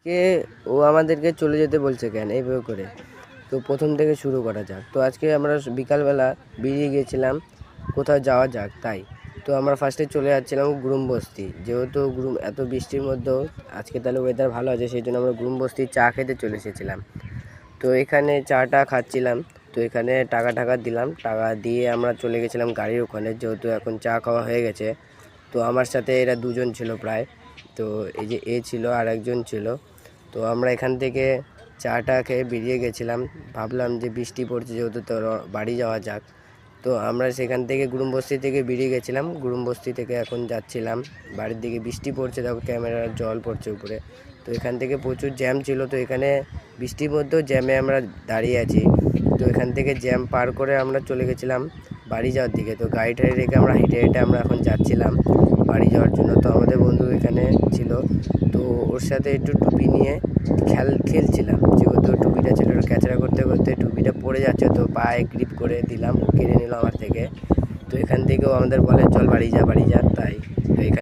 কে ও আমাদেরকে চলে যেতে বলছে কেন এইভাবে করে? তো প্রথম থেকে শুরু করা যাক। তো আজকে আমরা বিকালবেলা বেরিয়ে গিয়েছিলাম কোথাও যাওয়া যাক তাই। তো আমরা ফার্স্টে চলে যাচ্ছিলাম গুরুম বস্তি, যেহেতু এত বৃষ্টির মধ্যেও আজকে তাহলে ওয়েদার ভালো আছে, সেই জন্য আমরা গুরুম বস্তি চা খেতে চলে এসেছিলাম। তো এখানে চাটা খাচ্ছিলাম। তো এখানে টাকা দিলাম, টাকা দিয়ে আমরা চলে গেছিলাম গাড়ির ওখানে, যেহেতু এখন চা খাওয়া হয়ে গেছে। তো আমার সাথে এরা দুজন ছিল প্রায়। তো এই যে এ ছিল আর একজন ছিল। তো আমরা এখান থেকে চাটা খেয়ে বেরিয়ে গেছিলাম, ভাবলাম যে বৃষ্টি পড়ছে যেহেতু তো বাড়ি যাওয়া যাক। তো আমরা সেখান থেকে গুরুমবস্তি থেকে বেরিয়ে গেছিলাম, গুরুমবস্তি থেকে এখন যাচ্ছিলাম বাড়ির দিকে। বৃষ্টি পড়ছে, দেখো ক্যামেরার জল পড়ছে উপরে। তো এখান থেকে প্রচুর জ্যাম ছিল, তো এখানে বৃষ্টির মধ্যেও জ্যামে আমরা দাঁড়িয়ে আছি। তো এখান থেকে জ্যাম পার করে আমরা চলে গেছিলাম বাড়ি যাওয়ার দিকে। তো গাড়ি টাড়ি রেখে আমরা হেঁটে হেঁটে আমরা এখন যাচ্ছিলাম বাড়ি যাওয়ার জন্য। তো আমাদের বন্ধু এখানে ছিল, তো ওর সাথে একটু টুপি নিয়ে খেলছিলাম, যেহেতু টুপিটা ছিল ক্যাচড়া করতে করতে টুপিটা পড়ে যাচ্ছে, তো পায়ে গ্রিপ করে দিলাম, কেড়ে নিল আমার থেকে। তো এখান থেকেও আমাদের বলে চল বাড়ি যা তাই। তো এখানে